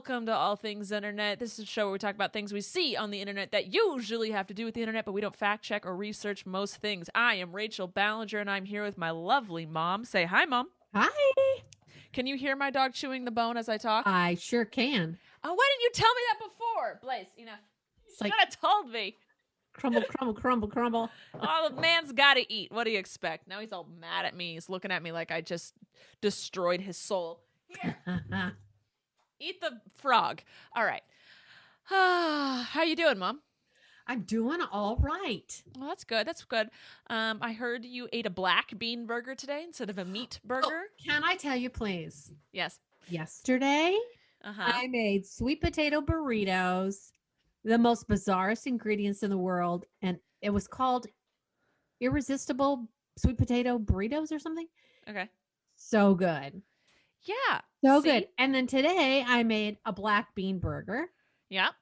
Welcome to All Things Internet. This is a show where we talk about things we see on the internet that usually have to do with the internet, but we don't fact check or research most things. I am Rachel Ballinger, and I'm here with my lovely mom. Say hi, Mom. Hi. Can you hear my dog chewing the bone as I talk? I sure can. Oh, why didn't you tell me that before? Blaze, you should have told me. Crumble, crumble, crumble, crumble. Oh, the man's got to eat. What do you expect? Now he's all mad at me. He's looking at me like I just destroyed his soul. Here. Eat the frog. All right. How you doing, Mom? I'm doing all right. Well, that's good. That's good. I heard you ate a black bean burger today instead of a meat burger. Oh, can I tell you, please? Yes. Yesterday, I made sweet potato burritos, the most bizarrest ingredients in the world, and it was called Irresistible Sweet Potato Burritos or something. Okay. So good. Yeah. So good. And then today I made a black bean burger. Yeah. And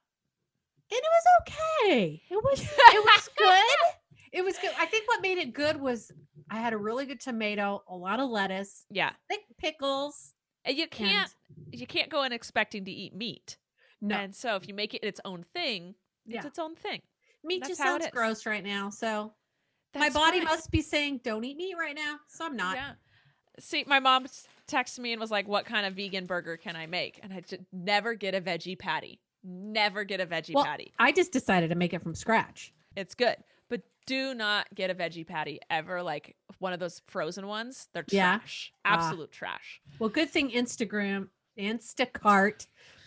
it was okay. It was good. It was good. I think what made it good was I had a really good tomato, a lot of lettuce, thick pickles. And you can't go in expecting to eat meat. No. And so if you make it its own thing, it's its own thing. Meat just sounds gross right now. So my body must be saying, don't eat meat right now. So I'm not. Yeah. See, my mom texted me and was like, what kind of vegan burger can I make? And I just never get a veggie patty. Never get a veggie patty. I just decided to make it from scratch. It's good. But do not get a veggie patty ever. Like one of those frozen ones. They're trash. Absolute trash. Well, good thing Instacart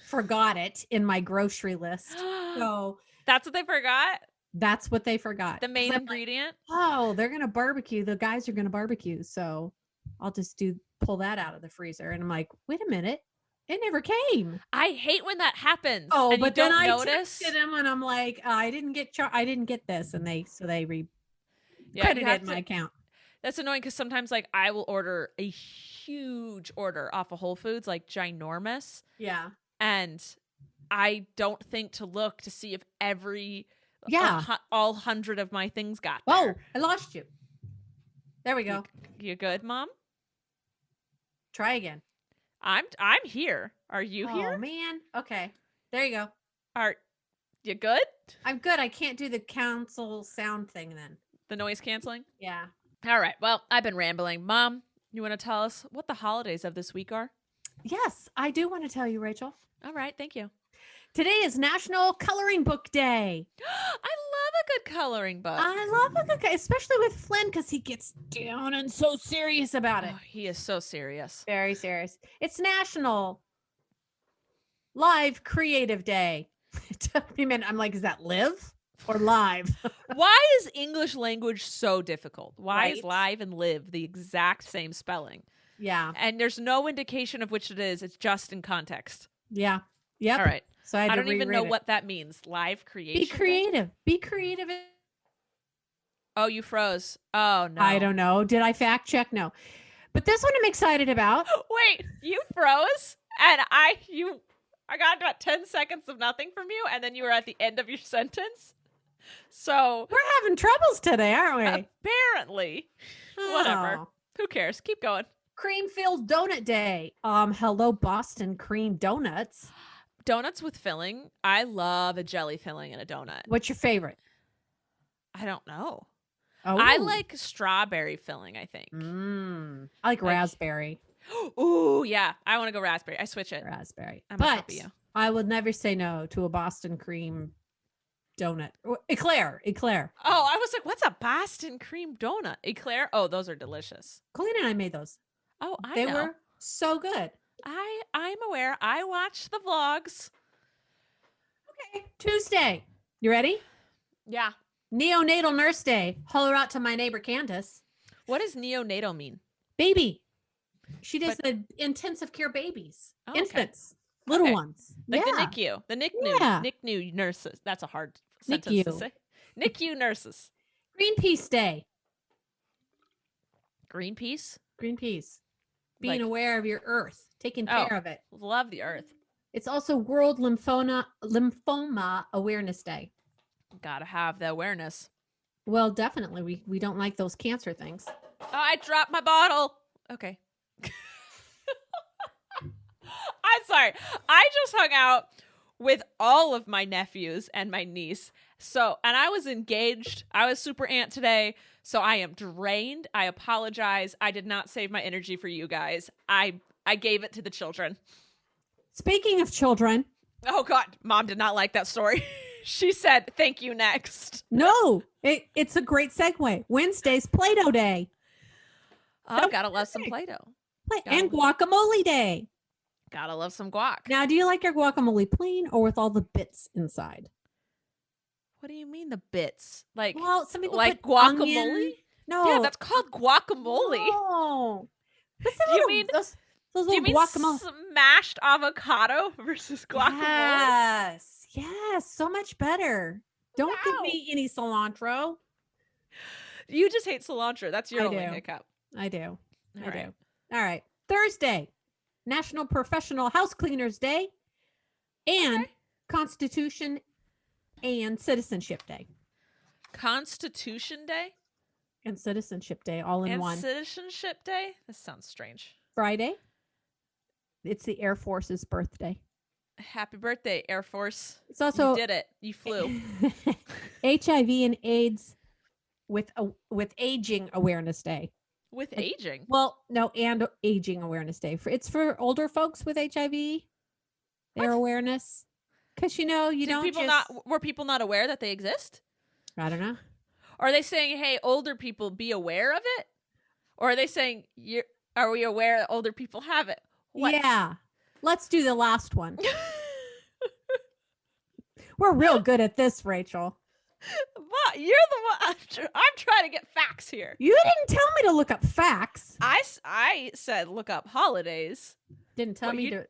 forgot it in my grocery list. So that's what they forgot? That's what they forgot. The main ingredient? Like, they're going to barbecue. The guys are going to barbecue. So I'll just pull that out of the freezer. And I'm like, wait a minute. It never came. I hate when that happens. Oh, and but you then don't I notice. texted them and I'm like, I didn't get this. And they credited my account. That's annoying because sometimes like I will order a huge order off of Whole Foods, like ginormous. Yeah. And I don't think to look to see if all 100 of my things got there. Oh, I lost you. There we go. You good, Mom? Try again. I'm here. Are you here? Oh man. Okay. There you go. Are you good? I'm good. I can't do the cancel sound thing then. The noise canceling? Yeah. All right. Well, I've been rambling. Mom, you want to tell us what the holidays of this week are? Yes, I do want to tell you, Rachel. All right. Thank you. Today is National Coloring Book Day. I love a good coloring book. I love a good guy, especially with Flynn, because he gets down and so serious about it. Oh, he is so serious. Very serious. It's National Live Creative Day. It took me a minute. I'm like, is that live or live? Why is English language so difficult? Why Right? is live and live the exact same spelling? Yeah. And there's no indication of which it is. It's just in context. Yeah. Yep. All right. So I don't even know what that means. Live creation. Be creative. Be creative. Oh, you froze. Oh, no. I don't know. Did I fact check? No. But this one I'm excited about. Wait, you froze? And I got about 10 seconds of nothing from you, and then you were at the end of your sentence. So we're having troubles today, aren't we? Apparently. Whatever. Who cares? Keep going. Cream-filled donut day. Hello, Boston cream donuts. Donuts with filling. I love a jelly filling in a donut. What's your favorite? I don't know. Oh. I like strawberry filling, I think. I like raspberry. Ooh, yeah. I want to go raspberry. I switch it. Raspberry. But I would never say no to a Boston cream donut. Eclair. Oh, I was like, what's a Boston cream donut? Eclair? Oh, those are delicious. Colleen and I made those. Oh, They were so good. I'm aware. I watch the vlogs. Okay. Tuesday. You ready? Yeah. Neonatal Nurse Day. Holler out to my neighbor Candace. What does neonatal mean? Baby. She does the intensive care babies. Oh, infants. Little ones. Like the NICU. The NICU. Yeah. NICU nurses. That's a hard sentence to say. NICU nurses. Greenpeace Day. Greenpeace? Greenpeace. Being aware of your earth. Taking care of it. Love the earth. It's also World Lymphoma Awareness Day. Gotta have the awareness. Well, definitely. We don't like those cancer things. Oh, I dropped my bottle. Okay. I'm sorry. sorry. I just hung out with all of my nephews and my niece. So, and I was engaged. I was super aunt today. So I am drained. I apologize. I did not save my energy for you guys. I gave it to the children. Speaking of children. Oh God, Mom did not like that story. She said, thank you, next. No, it's a great segue. Wednesday's Play-Doh Day. Oh, gotta love some Play-Doh. And Guacamole Day. Gotta love some guac. Now, do you like your guacamole plain or with all the bits inside? What do you mean the bits? Like, well, some people like put guacamole? Onion. No. Yeah, that's called guacamole. No. Do you mean those little guacamole? Smashed avocado versus guacamole? Yes. So much better. Don't give me any cilantro. You just hate cilantro. That's your only hiccup. I do. All right. All right. Thursday, National Professional House Cleaners Day and Constitution and Citizenship Day. Constitution Day? And Citizenship Day all in one. Citizenship Day? This sounds strange. Friday, it's the Air Force's birthday. Happy birthday, Air Force. It's also you did it. You flew. HIV and AIDS with Aging Awareness Day. With aging? Well, no, and Aging Awareness Day. It's for older folks with HIV. Their awareness. Because were people not aware that they exist? I don't know. Are they saying, hey, older people, be aware of it? Or are they saying, are we aware that older people have it? What? Yeah. Let's do the last one. We're real good at this, Rachel. But you're the one. I'm trying to get facts here. You didn't tell me to look up facts. I said look up holidays. Didn't tell me to.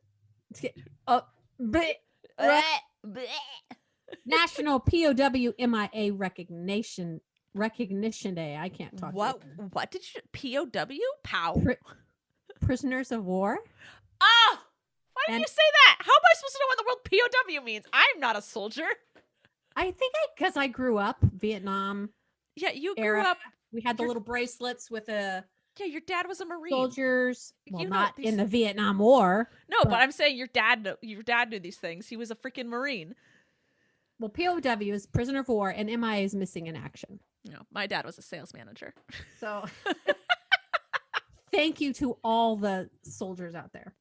National POW/MIA Recognition Day. I can't talk. What did you POW? Pow. Prisoners of war. Oh, why did you say that? How am I supposed to know what the word POW means? I'm not a soldier. I think because I grew up Vietnam. Yeah, you grew up. We had the little bracelets with a. Yeah, your dad was a Marine. Soldiers. Well, not in the Vietnam War. No, but I'm saying your dad knew these things. He was a freaking Marine. Well, POW is prisoner of war, and MIA is missing in action. No, my dad was a sales manager. So, thank you to all the soldiers out there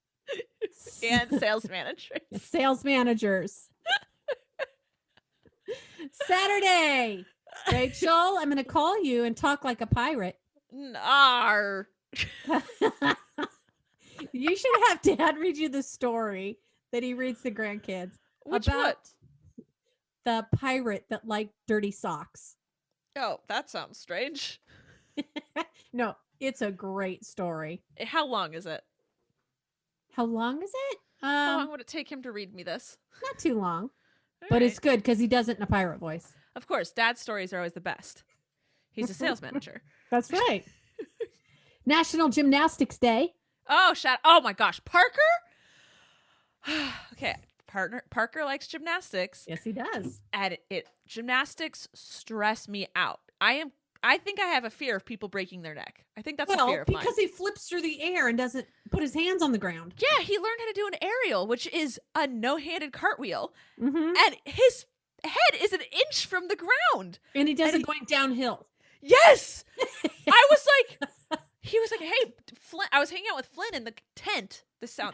and sales managers. Sales managers. Saturday, Rachel, I'm going to call you and talk like a pirate. Nar. You should have Dad read you the story that he reads the grandkids. Which about what? The pirate that liked dirty socks. Oh, that sounds strange. No, it's a great story. How long is it? How long is it? How long would it take him to read me this? Not too long. But it's good because he does it in a pirate voice. Of course, Dad's stories are always the best. He's a sales manager. That's right. National Gymnastics Day. Oh, oh my gosh. Parker? Okay. Parker likes gymnastics. Yes, he does. And gymnastics stress me out. I think I have a fear of people breaking their neck. I think that's a fear of mine. Because he flips through the air and doesn't put his hands on the ground. Yeah, he learned how to do an aerial, which is a no-handed cartwheel. Mm-hmm. And his head is an inch from the ground. And he does it going downhill. Yes! I was like, he was like, hey, Flynn. I was hanging out with Flynn in the tent.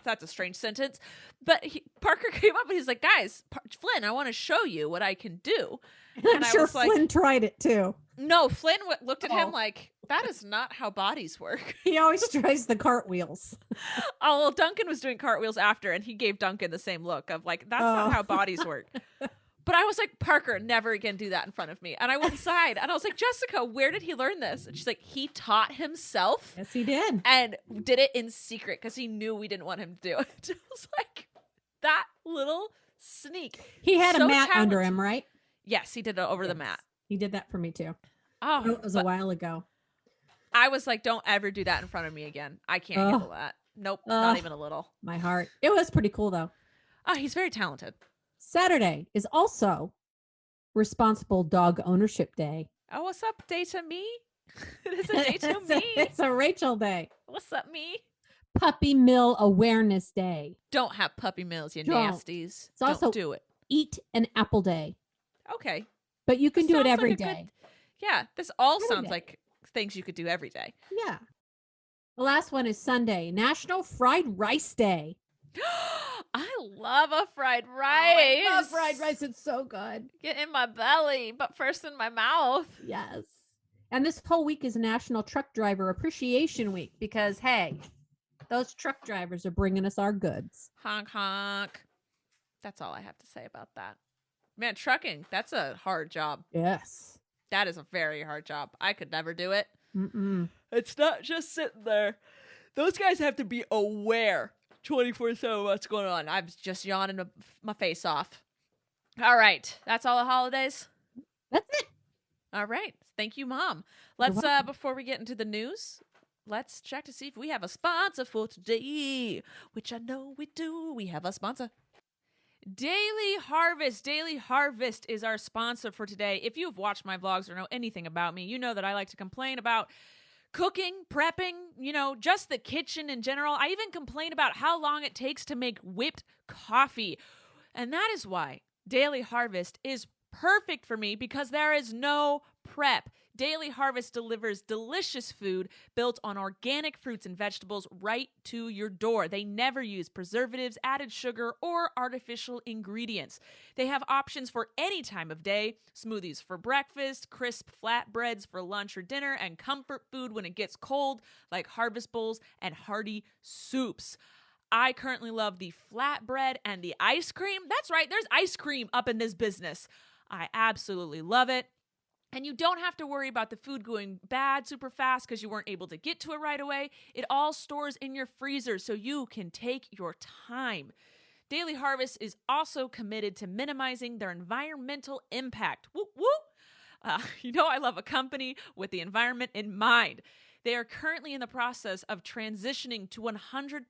That's a strange sentence. But Parker came up and he's like, guys, Flynn, I want to show you what I can do. And I'm sure Flynn tried it too. No, Flynn looked at him like, that is not how bodies work. He always tries the cartwheels. Oh, well, Duncan was doing cartwheels after, and he gave Duncan the same look of like, that's not how bodies work. But I was like, Parker, never again do that in front of me. And I went inside, and I was like, Jessica, where did he learn this? And she's like, he taught himself. Yes, he did. And did it in secret because he knew we didn't want him to do it. It was like, that little sneak. He had a mat under him, right? Yes, he did it over the mat. He did that for me too. Oh, it was a while ago. I was like, don't ever do that in front of me again. I can't handle that. Nope, not even a little. My heart. It was pretty cool though. Oh, he's very talented. Saturday is also Responsible Dog Ownership Day. Oh, what's up, day to me? It is a day to me. It's a Rachel day. What's up, me? Puppy Mill Awareness Day. Don't have puppy mills, you Don't. nasties. It's also Don't do it. Eat an Apple Day. Okay. But you can This do it sounds every like a day. Yeah, this all Every sounds day. like things you could do every day. Yeah. The last one is Sunday, National Fried Rice Day. I love a fried rice. I love fried rice. It's so good. Get in my belly, but first in my mouth. Yes. And this whole week is National Truck Driver Appreciation Week because, hey, those truck drivers are bringing us our goods. Honk, honk. That's all I have to say about that. Man, trucking, that's a hard job. Yes. That is a very hard job. I could never do it. Mm-mm. It's not just sitting there. Those guys have to be aware 24/7 of what's going on. I'm just yawning my face off. All right. That's all the holidays? That's it. All right. Thank you, Mom. Let's, before we get into the news, let's check to see if we have a sponsor for today, which I know we do. We have a sponsor. Daily Harvest. Daily Harvest is our sponsor for today. If you've watched my vlogs or know anything about me, you know that I like to complain about cooking, prepping, just the kitchen in general. I even complain about how long it takes to make whipped coffee. And that is why Daily Harvest is perfect for me, because there is no prep. Daily Harvest delivers delicious food built on organic fruits and vegetables right to your door. They never use preservatives, added sugar, or artificial ingredients. They have options for any time of day: smoothies for breakfast, crisp flatbreads for lunch or dinner, and comfort food when it gets cold, like harvest bowls and hearty soups. I currently love the flatbread and the ice cream. That's right, there's ice cream up in this business. I absolutely love it. And you don't have to worry about the food going bad super fast because you weren't able to get to it right away. It all stores in your freezer so you can take your time. Daily Harvest is also committed to minimizing their environmental impact. Whoop, whoop. I love a company with the environment in mind. They are currently in the process of transitioning to 100%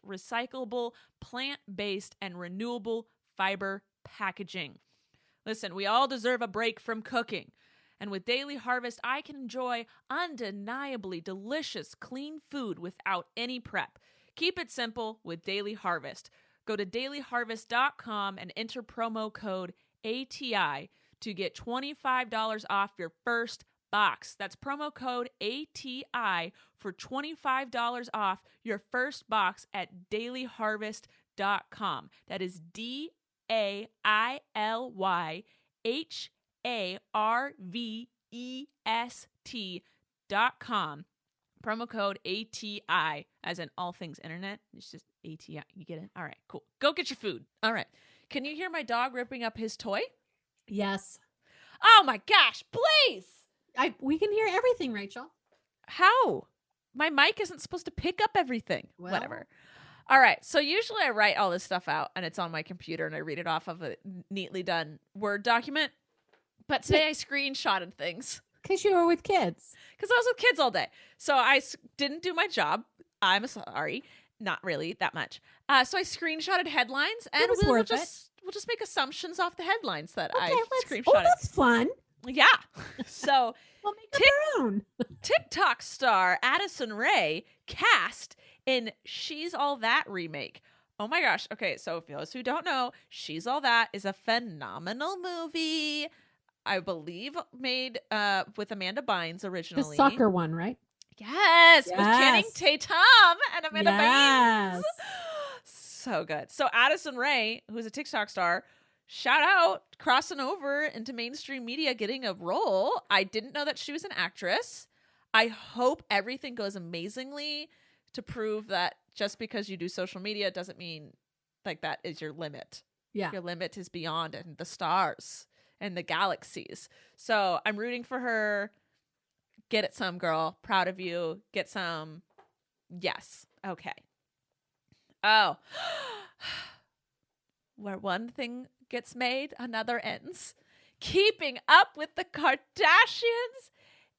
recyclable, plant-based, and renewable fiber packaging. Listen, we all deserve a break from cooking. And with Daily Harvest, I can enjoy undeniably delicious, clean food without any prep. Keep it simple with Daily Harvest. Go to dailyharvest.com and enter promo code ATI to get $25 off your first box. That's promo code ATI for $25 off your first box at dailyharvest.com. That is DAILYHARVEST.com. Promo code ATI, as in all things internet. It's just ATI. You get it? All right, cool. Go get your food. All right. Can you hear my dog ripping up his toy? Yes. Oh my gosh, please. We can hear everything, Rachel. How? My mic isn't supposed to pick up everything. Well. Whatever. All right. So usually I write all this stuff out and it's on my computer and I read it off of a neatly done Word document. But today I screenshotted things. Because you were with kids. Because I was with kids all day. So I didn't do my job. I'm sorry. Not really that much. So I screenshotted headlines and we'll just make assumptions off the headlines that I screenshotted. Oh, that's fun. Yeah. So we'll make our own. TikTok star Addison Rae cast in She's All That remake. Oh my gosh. Okay, so for those who don't know, She's All That is a phenomenal movie. I believe made with Amanda Bynes originally. The soccer one, right? Yes. With Channing Tatum and Amanda Bynes. So good. So Addison Rae, who's a TikTok star, shout out, crossing over into mainstream media, getting a role. I didn't know that she was an actress. I hope everything goes amazingly to prove that just because you do social media doesn't mean like that is your limit. Yeah. Your limit is beyond and the stars and the galaxies. So I'm rooting for her. Get it some, girl. Proud of you. Get some. Yes. Okay. Oh. Where one thing gets made, another ends. Keeping Up with the Kardashians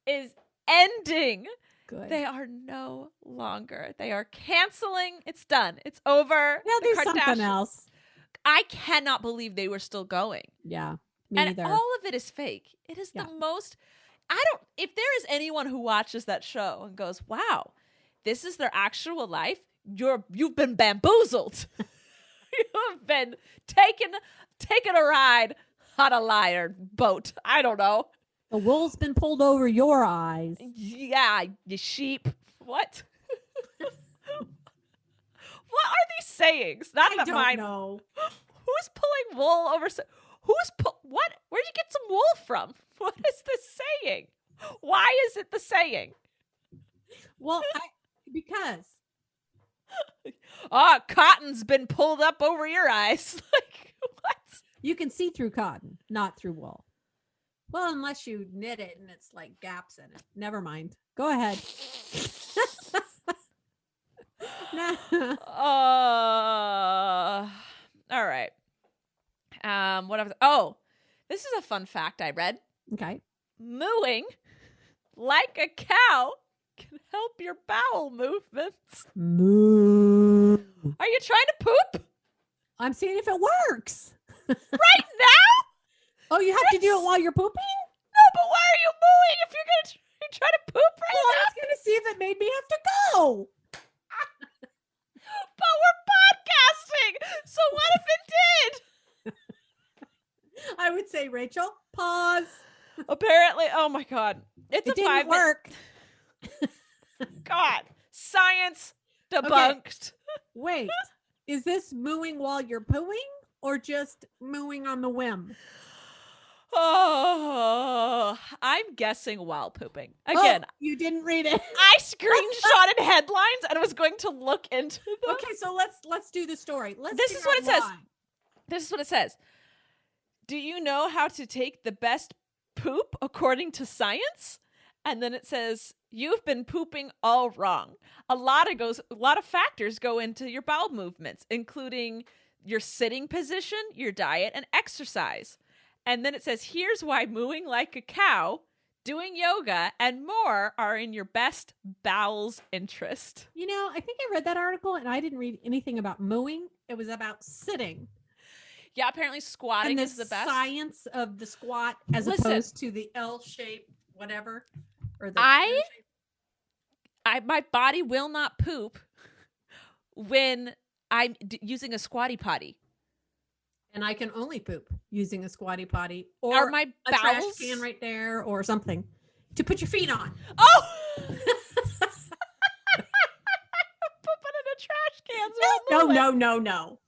is ending. Good. They are no longer. They are canceling. It's done. It's over. They'll do something else. I cannot believe they were still going. Yeah. And all of it is fake. It is the most. If there is anyone who watches that show and goes, wow, this is their actual life, you've been bamboozled. You've been taking a ride on a liar boat. I don't know. The wool's been pulled over your eyes. Yeah, you sheep. What? What are these sayings? Not that I don't know. Who's pulling wool over? What? Where'd you get some wool from? What is this saying? Why is it the saying? Well, because. Cotton's been pulled up over your eyes. Like, what? You can see through cotton, not through wool. Well, unless you knit it and it's like gaps in it. Never mind. Go ahead. All right. This is a fun fact I read. Okay. Mooing like a cow can help your bowel movements. Moo. Are you trying to poop? I'm seeing if it works. Right now? Oh, you have to do it while you're pooping? No, but why are you mooing if you're going to try to poop right Well, now? I was going to see if it made me have to go. But we're podcasting, so what if it did? I would say, Rachel, pause. Apparently, oh my God. It didn't work. God, science debunked. Okay. Wait, is this mooing while you're pooing or just mooing on the whim? Oh, I'm guessing while pooping. Again, you didn't read it. I screenshotted headlines and was going to look into them. Okay, so let's do the story. This is what it says. This is what it says. Do you know how to take the best poop according to science? And then it says, you've been pooping all wrong. A lot of factors go into your bowel movements, including your sitting position, your diet, and exercise. And then it says, here's why mooing like a cow, doing yoga, and more are in your best bowel's interest. You know, I think I read that article and I didn't read anything about mooing. It was about sitting. Yeah, apparently squatting is the best. Science of the squat as opposed to the L shape, whatever. Or the my body will not poop when I'm using a squatty potty. And I can only poop using a squatty potty or my a bowels? trash can right there or something to put your feet on. Oh! Pooping in a trash can. No.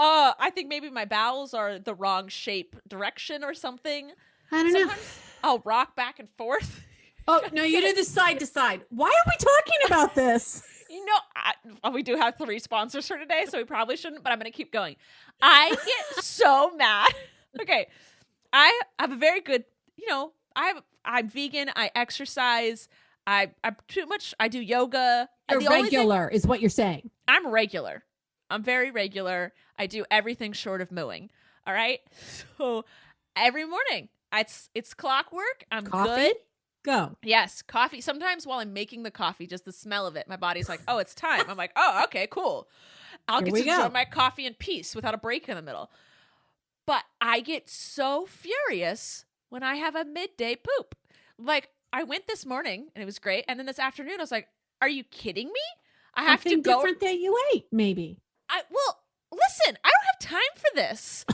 I think maybe my bowels are the wrong shape, direction, or something. I don't know. I'll rock back and forth. Oh, no, you do the side to side. Why are we talking about this? You know, we do have 3 sponsors for today, so we probably shouldn't, but I'm going to keep going. I get so mad. Okay. I have a very good, I'm vegan. I exercise. I do yoga. You're regular is what you're saying. I'm regular. I'm very regular. I do everything short of mooing. All right. So every morning it's clockwork. I'm good. Go. Yes. Coffee. Sometimes while I'm making the coffee, just the smell of it, my body's like, oh, it's time. I'm like, oh, okay, cool. I'll get to enjoy my coffee in peace without a break in the middle. But I get so furious when I have a midday poop. Like I went this morning and it was great. And then this afternoon I was like, are you kidding me? I have to go. Different that you ate, maybe. Well, listen, I don't have time for this.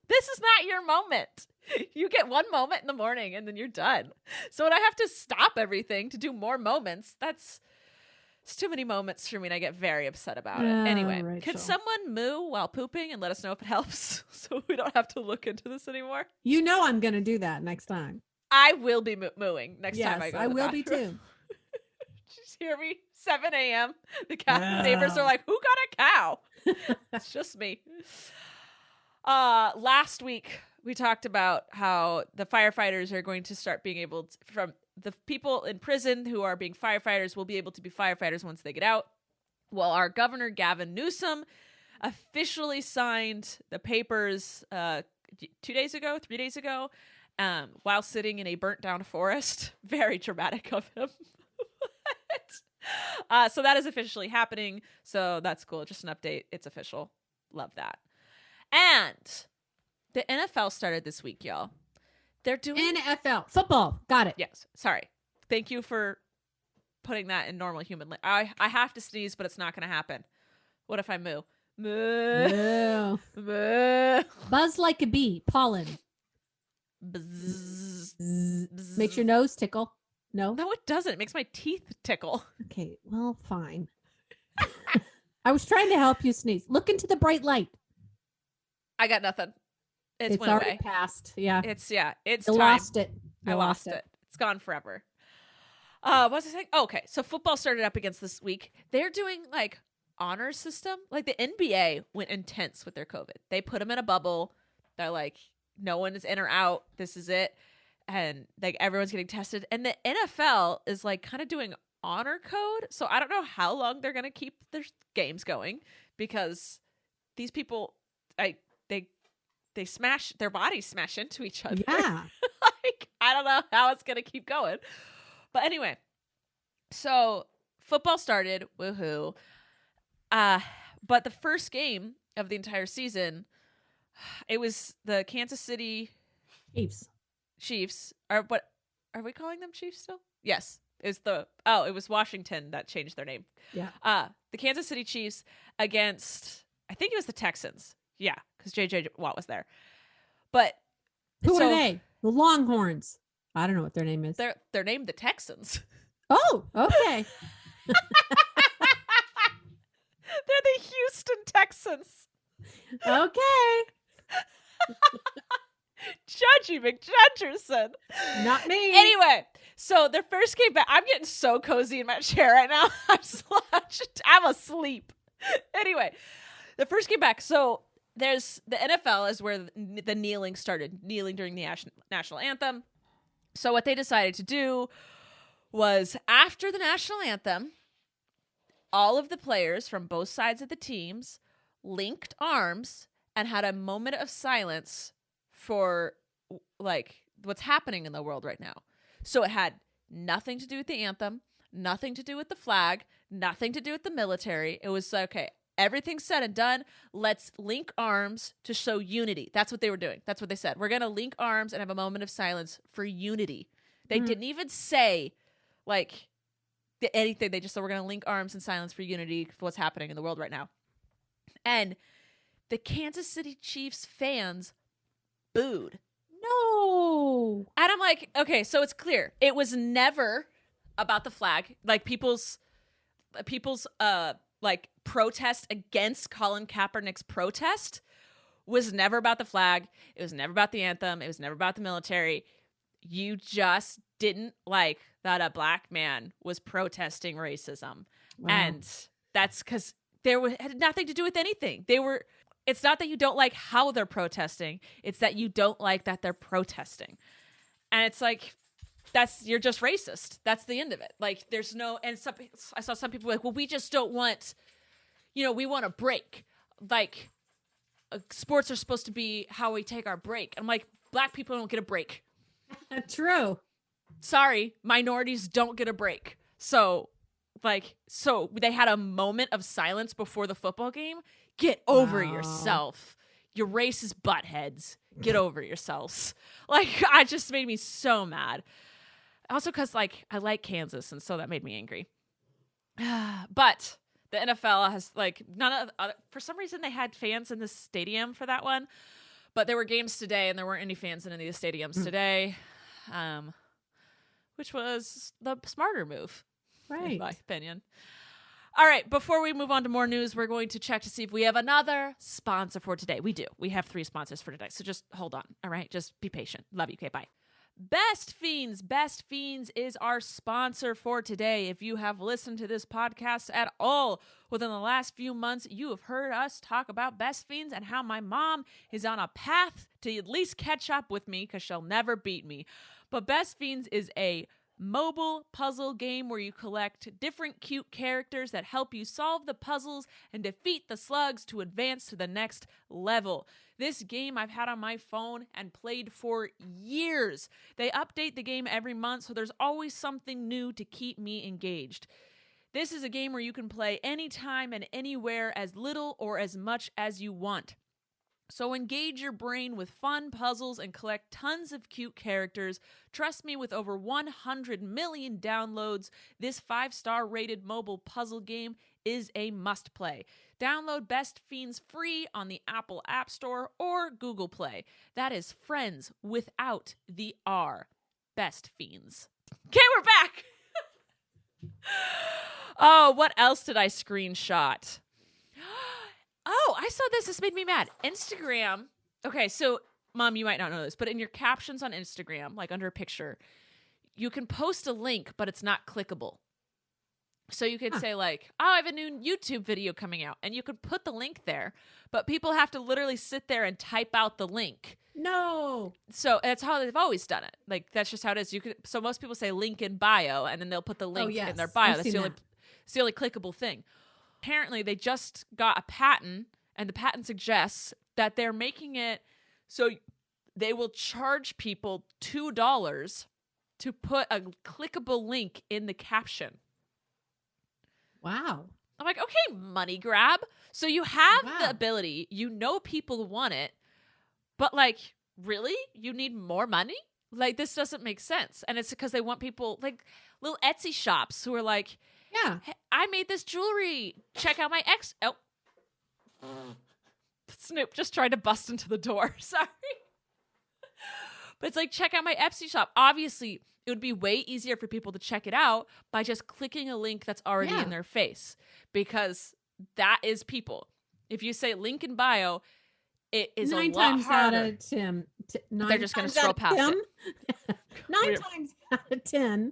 This is not your moment. You get one moment in the morning and then you're done. So when I have to stop everything to do more moments, it's too many moments for me and I get very upset about it. Anyway, Rachel. Could someone moo while pooping and let us know if it helps so we don't have to look into this anymore? You know I'm going to do that next time. I will be mooing next time I go to the will bathroom. be too. Just hear me? 7 a.m. The neighbors are like, who got a cow? It's just me. Last week, we talked about how the firefighters are going to start being able to, from the people in prison who are being firefighters will be able to be firefighters once they get out. Well, our governor, Gavin Newsom, officially signed the papers 3 days ago, while sitting in a burnt down forest. Very dramatic of him. So that is officially happening. So that's cool. Just an update. It's official. Love that. And the NFL started this week, y'all. They're doing NFL football. Got it. Yes. Sorry. Thank you for putting that in normal human. I have to sneeze, but it's not going to happen. What if I moo? Moo. Moo. Buzz like a bee. Pollen. Bzz. Makes your nose tickle. No? No, it doesn't. It makes my teeth tickle. Okay, well, fine. I was trying to help you sneeze. Look into the bright light. I got nothing. It's went already away. Passed. Yeah. It's you time. Lost it. I lost it. It's gone forever. What was I saying? Oh, okay. So football started up against this week. They're doing like honor system. Like the NBA went intense with their COVID. They put them in a bubble. They're like, no one is in or out. This is it. And like everyone's getting tested. And the NFL is like kind of doing honor code. So I don't know how long they're going to keep their games going because these people, they smash, their bodies smash into each other. Yeah. Like, I don't know how it's going to keep going. But anyway, so football started. Woohoo. But the first game of the entire season, it was the Kansas City Chiefs. Are we calling them Chiefs still? Yes. It was Washington that changed their name. Yeah. The Kansas City Chiefs against, I think it was the Texans. Yeah, because J.J. Watt was there. But who are they? The Longhorns. I don't know what their name is. They're named the Texans. Oh, okay. They're the Houston Texans. Okay. Judgy McJudgerson. Not me. Anyway, so their first game back, I'm getting so cozy in my chair right now. I'm asleep. Anyway, the first game back. So there's the NFL is where the kneeling started, kneeling during the national anthem. So what they decided to do was after the national anthem, all of the players from both sides of the teams linked arms and had a moment of silence for like what's happening in the world right now. So it had nothing to do with the anthem, nothing to do with the flag, nothing to do with the military. It was okay, everything's said and done. Let's link arms to show unity. That's what they were doing. That's what they said. We're going to link arms and have a moment of silence for unity. They didn't even say like anything. They just said we're going to link arms in silence for unity for what's happening in the world right now. And the Kansas City Chiefs fans booed. No. And I'm like, okay, so it's clear. It was never about the flag. Like people's like protest against Colin Kaepernick's protest was never about the flag. It was never about the anthem. It was never about the military. You just didn't like that a black man was protesting racism. Wow. And that's because had nothing to do with anything. It's not that you don't like how they're protesting. It's that you don't like that they're protesting. And it's like, you're just racist. That's the end of it. Like there's no, and I saw some people like, well, we just don't want, we want a break. Like sports are supposed to be how we take our break. I'm like, black people don't get a break. True. Sorry, minorities don't get a break. So they had a moment of silence before the football game. Get over yourself. Your racist buttheads. Get over yourselves. Like, I just made me so mad. Also because, like, I like Kansas, and so that made me angry. But the NFL has, like, for some reason they had fans in the stadium for that one. But there were games today, and there weren't any fans in any of the stadiums today, which was the smarter move, right? In my opinion. All right, before we move on to more news, we're going to check to see if we have another sponsor for today. We do. We have 3 sponsors for today, so just hold on, all right? Just be patient. Love you. Okay, bye. Best Fiends. Best Fiends is our sponsor for today. If you have listened to this podcast at all within the last few months, you have heard us talk about Best Fiends and how my mom is on a path to at least catch up with me because she'll never beat me. But Best Fiends is a mobile puzzle game where you collect different cute characters that help you solve the puzzles and defeat the slugs to advance to the next level. This game I've had on my phone and played for years. They update the game every month, so there's always something new to keep me engaged. This is a game where you can play anytime and anywhere, as little or as much as you want. So engage your brain with fun puzzles and collect tons of cute characters. Trust me, with over 100 million downloads, this 5-star rated mobile puzzle game is a must play. Download Best Fiends free on the Apple App Store or Google Play. That is friends without the R. Best Fiends. Okay, we're back. Oh, what else did I screenshot? Oh, I saw this. This made me mad. Instagram. Okay, so, Mom, you might not know this, but in your captions on Instagram, like under a picture, you can post a link, but it's not clickable. So you could say like, oh, I have a new YouTube video coming out. And you could put the link there, but people have to literally sit there and type out the link. No. So that's how they've always done it. Like, that's just how it is. So most people say link in bio, and then they'll put the link in their bio. That's the only clickable thing. Apparently, they just got a patent, and the patent suggests that they're making it so they will charge people $2 to put a clickable link in the caption. Wow. I'm like, okay, money grab. So you have the ability, people want it, but like, really? You need more money? Like, this doesn't make sense. And it's because they want people, like little Etsy shops who are like, yeah, hey, I made this jewelry. Check out my Snoop just tried to bust into the door. Sorry. But it's like, check out my Etsy shop. Obviously, it would be way easier for people to check it out by just clicking a link that's already in their face, because that is people. If you say link in bio, it is a lot harder. They're just going to scroll past it. 9 times out of 10.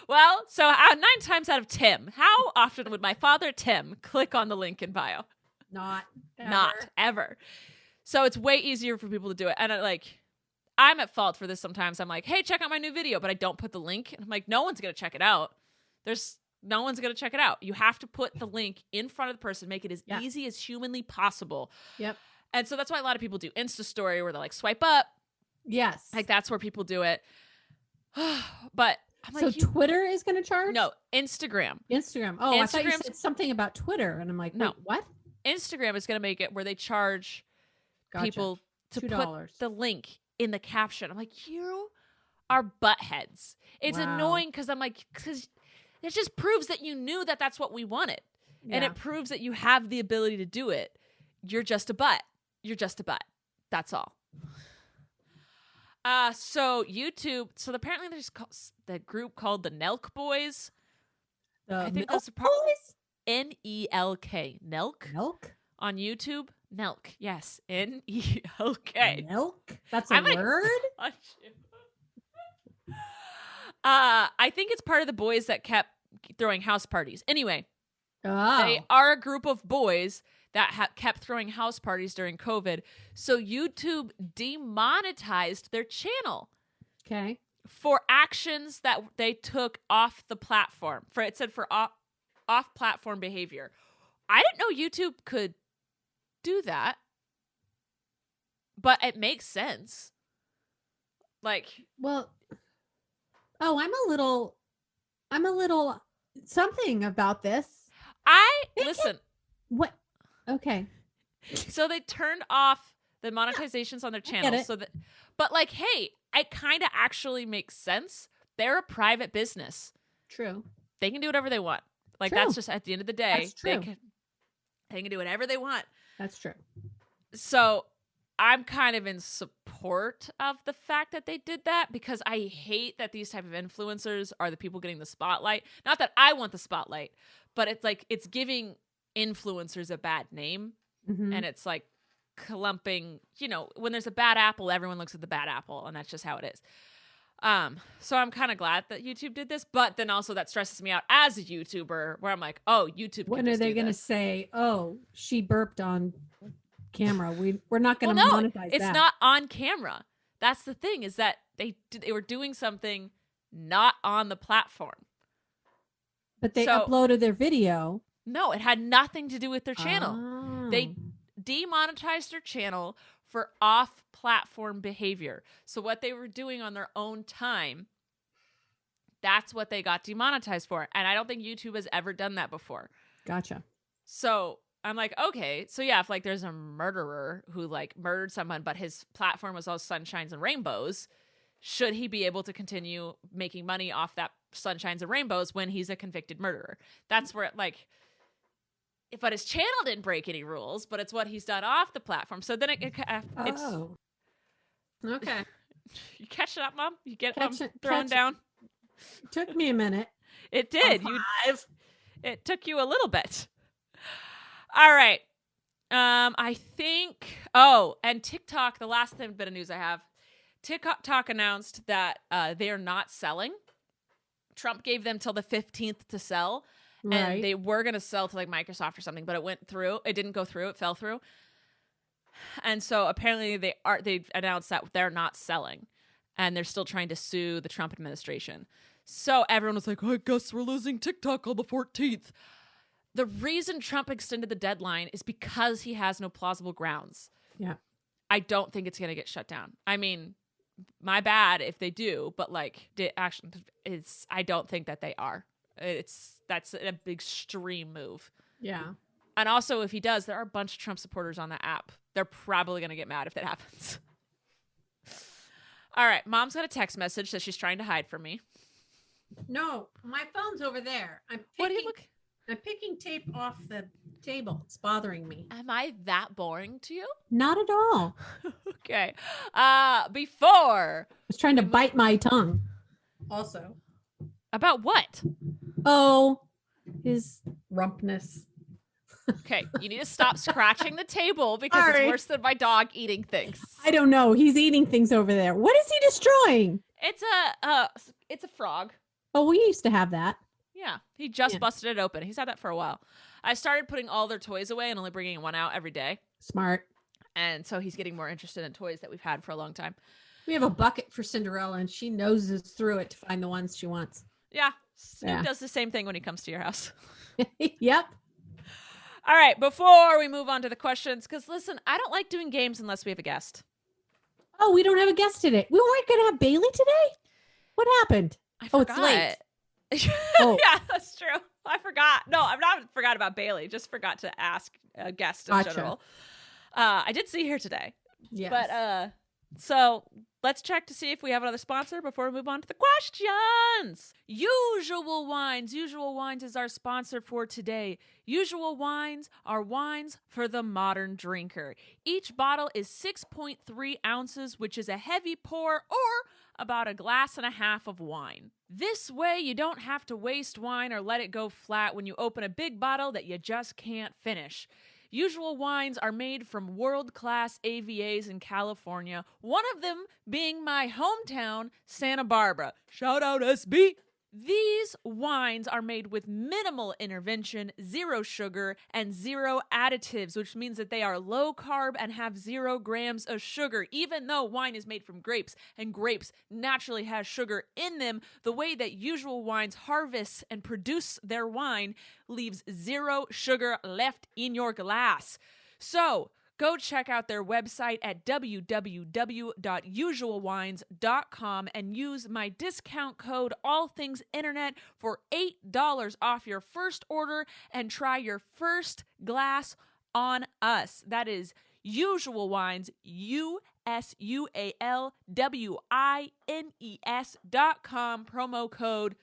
Well, so 9 times out of Tim, how often would my father Tim click on the link in bio? Not ever. So it's way easier for people to do it. And I'm at fault for this sometimes. I'm like, hey, check out my new video, but I don't put the link. And I'm like, no one's going to check it out. No one's going to check it out. You have to put the link in front of the person, make it as easy as humanly possible. Yep. And so that's why a lot of people do Insta story where they're like, swipe up. Yes. Like, that's where people do it. But I'm like, so Twitter is going to charge? No, Instagram. Oh, I thought you said something about Twitter. And I'm like, no, what? Instagram is going to make it where they charge people to $2. put the link in the caption. I'm like, you are buttheads. It's annoying because I'm like, because it just proves that you knew that that's what we wanted. Yeah. And it proves that you have the ability to do it. You're just a butt. You're just a butt. That's all. So YouTube, apparently there's the group called the Nelk Boys. I think that's Boys? Nelk. Nelk? On YouTube. Nelk. Yes. Nelk. Nelk? That's a word? I think it's part of the boys that kept throwing house parties. Anyway, they are a group of boys that kept throwing house parties during COVID. So YouTube demonetized their channel. Okay. For actions that they took off the platform. It said for off-platform behavior. I didn't know YouTube could do that. But it makes sense. Like, well, I'm a little something about this. Listen. What? Okay. So they turned off the monetizations on their channel but like, hey, it kind of actually makes sense. They're a private business. True. They can do whatever they want. Like, that's just at the end of the day, they can do whatever they want. That's true. So I'm kind of in support of the fact that they did that, because I hate that these type of influencers are the people getting the spotlight. Not that I want the spotlight, but it's like, it's giving influencers a bad name. Mm-hmm. And it's like clumping, when there's a bad apple, everyone looks at the bad apple, and that's just how it is. So I'm kind of glad that YouTube did this, but then also that stresses me out as a YouTuber, where I'm like, oh, YouTube. When are they going to say, oh, she burped on camera? We're not going to monetize that. It's not on camera. That's the thing, is that they were doing something not on the platform. But they uploaded their video. No, it had nothing to do with their channel. Oh. They demonetized their channel for off-platform behavior. So what they were doing on their own time, that's what they got demonetized for. And I don't think YouTube has ever done that before. Gotcha. So I'm like, okay, so yeah, if like there's a murderer who like murdered someone, but his platform was all sunshines and rainbows, should he be able to continue making money off that sunshines and rainbows when he's a convicted murderer? That's where it like, but his channel didn't break any rules, but it's what he's done off the platform. So then it's okay. You catch it up, Mom? You get thrown down? Took me a minute. It did. It took you a little bit. All right. I think. Oh, and TikTok. The last bit of news I have. TikTok announced that they are not selling. Trump gave them till the 15th to sell, and they were going to sell to like Microsoft or something, but it went through. It didn't go through. It fell through. And so apparently they've announced that they're not selling, and they're still trying to sue the Trump administration. So everyone was like, I guess we're losing TikTok on the 14th. The reason Trump extended the deadline is because he has no plausible grounds. Yeah. I don't think it's going to get shut down. I mean, my bad if they do, but like I don't think that they are. That's a big extreme move. Yeah. And also, if he does, there are a bunch of Trump supporters on the app. They're probably going to get mad if that happens. All right. Mom's got a text message that she's trying to hide from me. No, my phone's over there. I'm picking tape off the table. It's bothering me. Am I that boring to you? Not at all. Okay. Before. I was trying to bite my tongue. Also. About what? Oh, his rumpness. Okay, you need to stop scratching the table because it's worse than my dog eating things. I don't know. He's eating things over there. What is he destroying? It's a frog. Oh, we used to have that. Yeah, he just busted it open. He's had that for a while. I started putting all their toys away and only bringing one out every day. Smart. And so he's getting more interested in toys that we've had for a long time. We have a bucket for Cinderella, and she noses through it to find the ones she wants. Yeah, Snoop does the same thing when he comes to your house. Yep. All right, before we move on to the questions, because listen, I don't like doing games unless we have a guest. Oh, we don't have a guest today. We weren't going to have Bailey today? What happened? It's late. Yeah, that's true. I forgot. No, I've not forgot about Bailey. Just forgot to ask a guest in general. I did see her today. Yes. But so let's check to see if we have another sponsor before we move on to the questions. Usual Wines. Usual Wines is our sponsor for today. Usual Wines are wines for the modern drinker. Each bottle is 6.3 ounces, which is a heavy pour or about a glass and a half of wine. This way, you don't have to waste wine or let it go flat when you open a big bottle that you just can't finish. Usual Wines are made from world-class AVAs in California, one of them being my hometown, Santa Barbara. Shout out SB! These wines are made with minimal intervention, 0 sugar, and 0 additives, which means that they are low carb and have 0 grams of sugar. Even though wine is made from grapes, and grapes naturally has sugar in them, the way that Usual Wines harvests and produce their wine leaves 0 sugar left in your glass. So, go check out their website at www.usualwines.com and use my discount code AllThingsInternet for $8 off your first order and try your first glass on us. That is Usual Wines, USUALWINES.com, promo code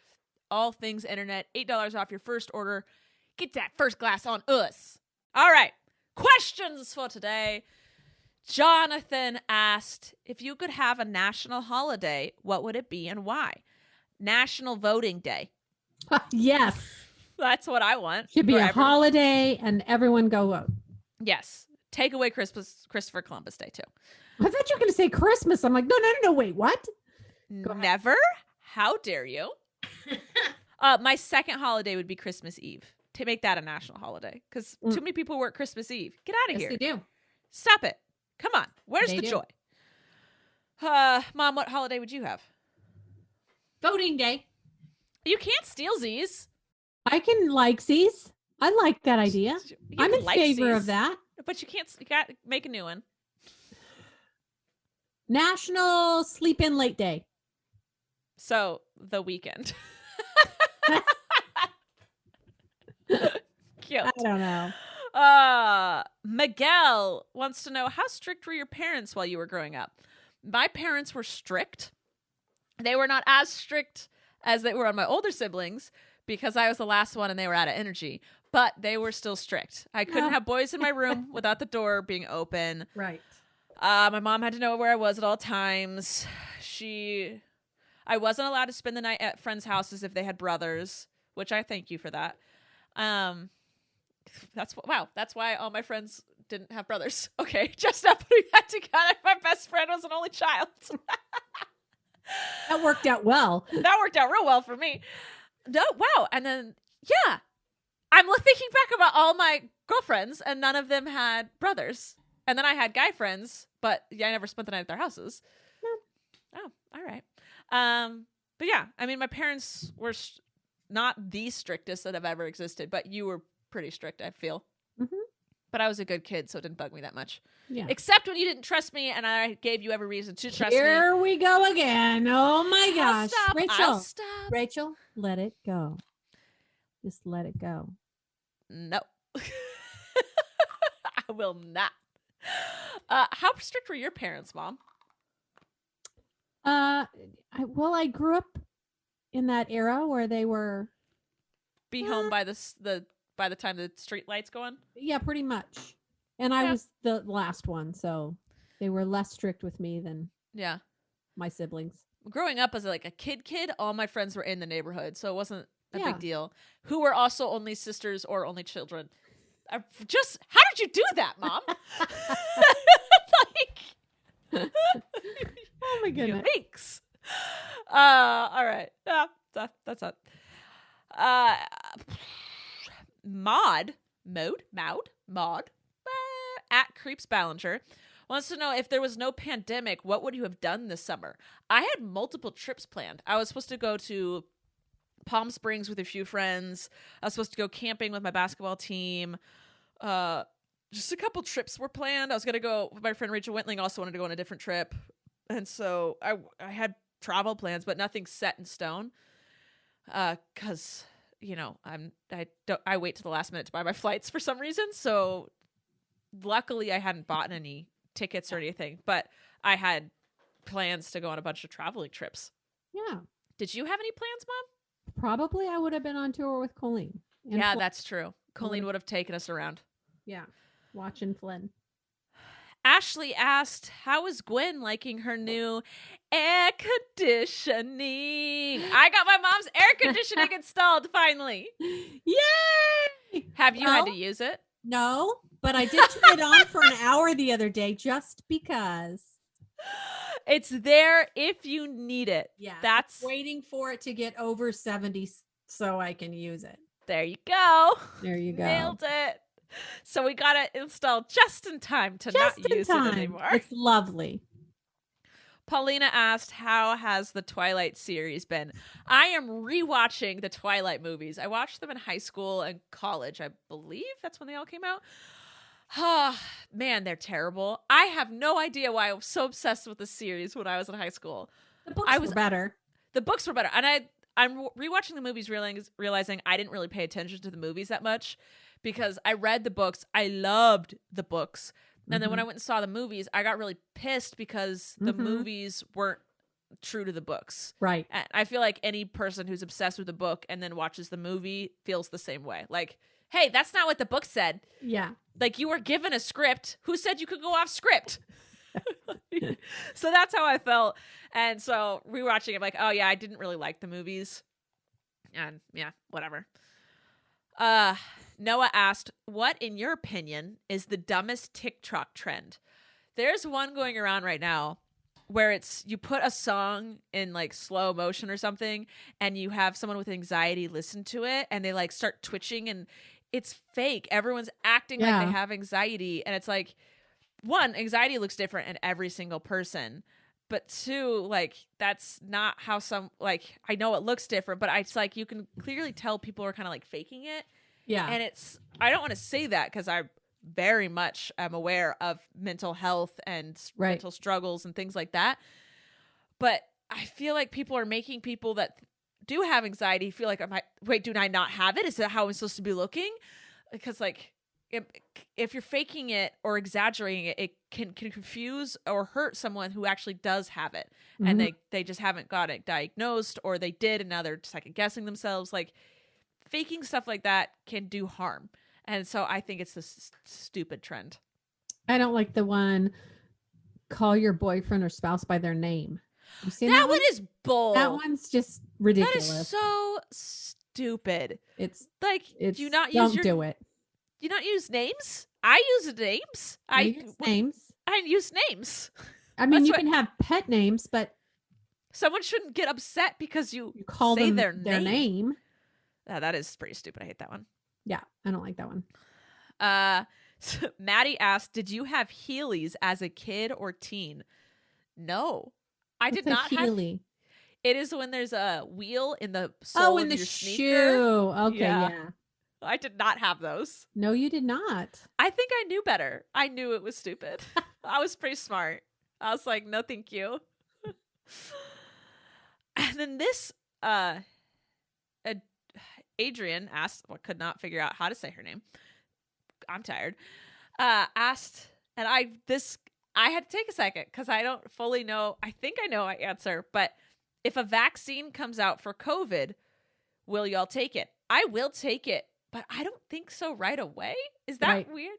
AllThingsInternet, $8 off your first order. Get that first glass on us. All right. Questions for today. Jonathan asked, if you could have a national holiday, what would it be and why? National Voting Day. Yes. That's what I want. Should be a holiday and everyone go vote. Yes. Take away Christopher Columbus Day, too. I thought you were going to say Christmas. I'm like, no, wait, what? Never? How dare you? My second holiday would be Christmas Eve. To make that a national holiday, because too many people work Christmas Eve. Get out of here. Yes, they do. Stop it. Come on. Where's the joy? Mom, what holiday would you have? Voting Day. You can't steal these. I can like these. I like that idea. I'm in favor of that. But you can't. You got to make a new one. National Sleep In Late Day. So the weekend. Cute. I don't know. Miguel wants to know, how strict were your parents while you were growing up? My parents were strict. They were not as strict as they were on my older siblings because I was the last one and they were out of energy. But they were still strict. I couldn't have boys in my room without the door being open. Right. My mom had to know where I was at all times. I wasn't allowed to spend the night at friends' houses if they had brothers, which I thank you for that. That's why all my friends didn't have brothers. Okay, just not putting that together. My best friend was an only child. That worked out well. That worked out real well for me. No, wow. And then, yeah, I'm thinking back about all my girlfriends, and none of them had brothers. And then I had guy friends, but I never spent the night at their houses. No. Oh, all right. But yeah, I mean, my parents were not the strictest that have ever existed, but you were pretty strict, I feel. Mm-hmm. But I was a good kid, so it didn't bug me that much. Yeah. Except when you didn't trust me, and I gave you every reason to trust me. Here we go again. Oh my gosh. I'll stop. Rachel, let it go. Just let it go. No. I will not. How strict were your parents, Mom? I grew up in that era where they were be home by by the time the street lights go on. Yeah, pretty much. And I was the last one, so they were less strict with me than my siblings. Growing up as like a kid, all my friends were in the neighborhood, so it wasn't a big deal. Who were also only sisters or only children. How did you do that, Mom? Oh my goodness. Yikes. All right. That's it. Maud at Creeps Ballinger wants to know, if there was no pandemic, what would you have done this summer? I had multiple trips planned. I was supposed to go to Palm Springs with a few friends. I was supposed to go camping with my basketball team. Just a couple trips were planned. I was going to go, my friend Rachel Wentling also wanted to go on a different trip. And so I had travel plans, but nothing set in stone. Cause I wait to the last minute to buy my flights for some reason. So luckily I hadn't bought any tickets or anything, but I had plans to go on a bunch of traveling trips. Yeah. Did you have any plans, Mom? Probably I would have been on tour with Colleen. Yeah, that's true. Colleen would have taken us around. Yeah. Watching Flynn. Ashley asked, how is Gwen liking her new air conditioning? I got my mom's air conditioning installed finally. Yay! Have you had to use it? No, but I did turn it on for an hour the other day just because. It's there if you need it. Yeah. That's waiting for it to get over 70 so I can use it. There you go. There you go. Nailed it. So we got it installed just in time to not use it anymore. It's lovely. Paulina asked, how has the Twilight series been? I am rewatching the Twilight movies. I watched them in high school and college. I believe that's when they all came out. Man, they're terrible. I have no idea why I was so obsessed with the series when I was in high school. The books were better. The books were better. And I'm rewatching the movies realizing I didn't really pay attention to the movies that much because I read the books. I loved the books. And then when I went and saw the movies, I got really pissed because the movies weren't true to the books. Right. And I feel like any person who's obsessed with the book and then watches the movie feels the same way. Like, hey, that's not what the book said. Yeah. Like, you were given a script. Who said you could go off script? So that's how I felt. And so rewatching it, like, oh yeah, I didn't really like the movies. And yeah, whatever. Noah asked, what, in your opinion, is the dumbest TikTok trend? There's one going around right now where it's you put a song in like slow motion or something and you have someone with anxiety listen to it and they like start twitching and it's fake. Everyone's acting like they have anxiety. And it's like, one, anxiety looks different in every single person. But two, like, that's not how I know it looks different, but it's like you can clearly tell people are kind of like faking it. Yeah. And I don't want to say that because I very much am aware of mental health and mental struggles and things like that. But I feel like people are making people that do have anxiety feel like, do I not have it? Is that how I'm supposed to be looking? Because like, if you're faking it or exaggerating it, it can confuse or hurt someone who actually does have it, and they just haven't got it diagnosed, or they did and now they're second guessing themselves. Like, faking stuff like that can do harm, and so I think it's this stupid trend. I don't like the one, call your boyfriend or spouse by their name. You seen that one? Is bold. That one's just ridiculous. That is so stupid. It's like, it's, do you not don't use do it. Do you not use names? I use names. I use names. I mean, you can have pet names, but someone shouldn't get upset because you call say them their name. That is pretty stupid. I hate that one. Yeah, I don't like that one. So Maddie asked, did you have Heelys as a kid or teen? No, I did not have. Heely? It is when there's a wheel in the sole of your sneaker. Shoe. Okay, yeah. I did not have those. No, you did not. I think I knew better. I knew it was stupid. I was pretty smart. I was like, no, thank you. And then this, Adrian asked, could not figure out how to say her name. I'm tired. Asked, and I had to take a second because I don't fully know. I think I know my answer, but if a vaccine comes out for COVID, will y'all take it? I will take it. But I don't think so right away. Is that weird?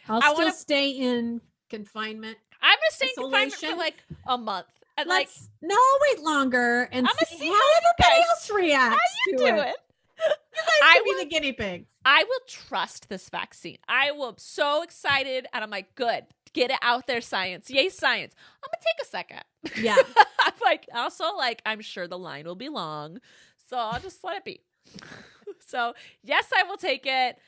I'll still stay in confignment. I'm going to stay in confignment for like a month. And wait longer and see how everybody else reacts. How you doing? You guys can be the guinea pigs. I will trust this vaccine. I will. I'm so excited. And I'm like, good. Get it out there, science. Yay, science. I'm going to take a second. Yeah. I'm I'm sure the line will be long. So I'll just let it be. So, yes, I will take it,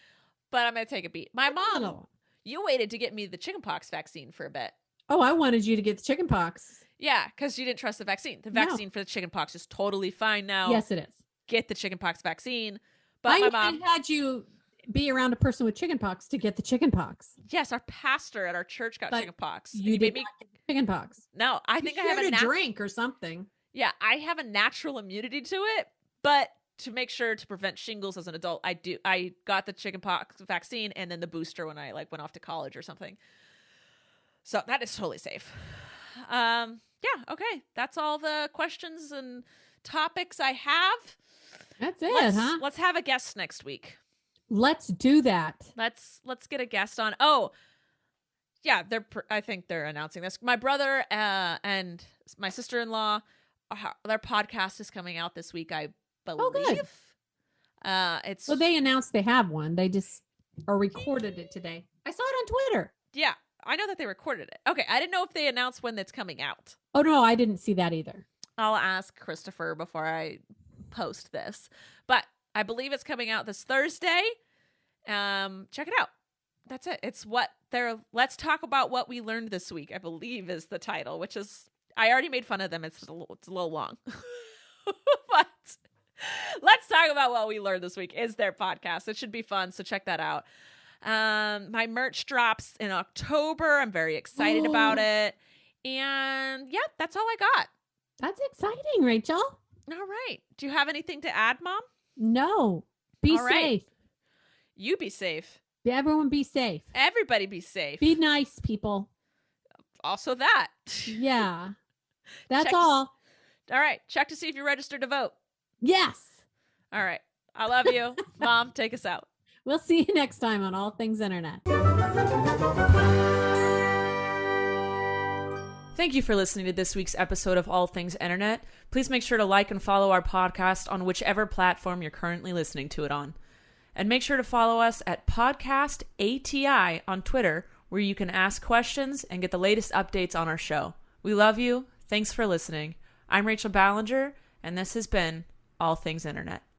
but I'm going to take a beat. My mom, you waited to get me the chickenpox vaccine for a bit. Oh, I wanted you to get the chickenpox. Yeah, because you didn't trust the vaccine. The vaccine for the chickenpox is totally fine now. Yes, it is. Get the chickenpox vaccine. But my mom had you be around a person with chickenpox to get the chickenpox. Yes, our pastor at our church got chickenpox. You did not get chickenpox. No, I think I have a drink or something. Yeah, I have a natural immunity to it, but to make sure to prevent shingles as an adult, I got the chickenpox vaccine and then the booster when I went off to college or something. So that is totally safe. Yeah, okay. That's all the questions and topics I have. That's it, huh? Let's have a guest next week. Let's do that. Let's get a guest on. Oh, yeah, I think they're announcing this. My brother and my sister-in-law, their podcast is coming out this week, I believe. Well, they announced they have one. They just recorded it today. I saw it on Twitter. Yeah, I know that they recorded it. Okay, I didn't know if they announced when it's coming out. Oh no, I didn't see that either. I'll ask Christopher before I post this, but I believe it's coming out this Thursday. Check it out. That's it. It's let's talk about what we learned this week, I believe is the title, which is, I already made fun of them. It's a little long, but let's talk about what we learned this week is their podcast. It should be fun. So check that out. My merch drops in October. I'm very excited about it. And yeah, that's all I got. That's exciting, Rachel. All right. Do you have anything to add, Mom? No. Be safe. You be safe. Everyone be safe. Everybody be safe. Be nice, people. Also that. Yeah. That's all. All right. Check to see if you're registered to vote. Yes. All right. I love you. Mom, take us out. We'll see you next time on All Things Internet. Thank you for listening to this week's episode of All Things Internet. Please make sure to like and follow our podcast on whichever platform you're currently listening to it on. And make sure to follow us at Podcast ATI on Twitter, where you can ask questions and get the latest updates on our show. We love you. Thanks for listening. I'm Rachel Ballinger, and this has been All Things Internet.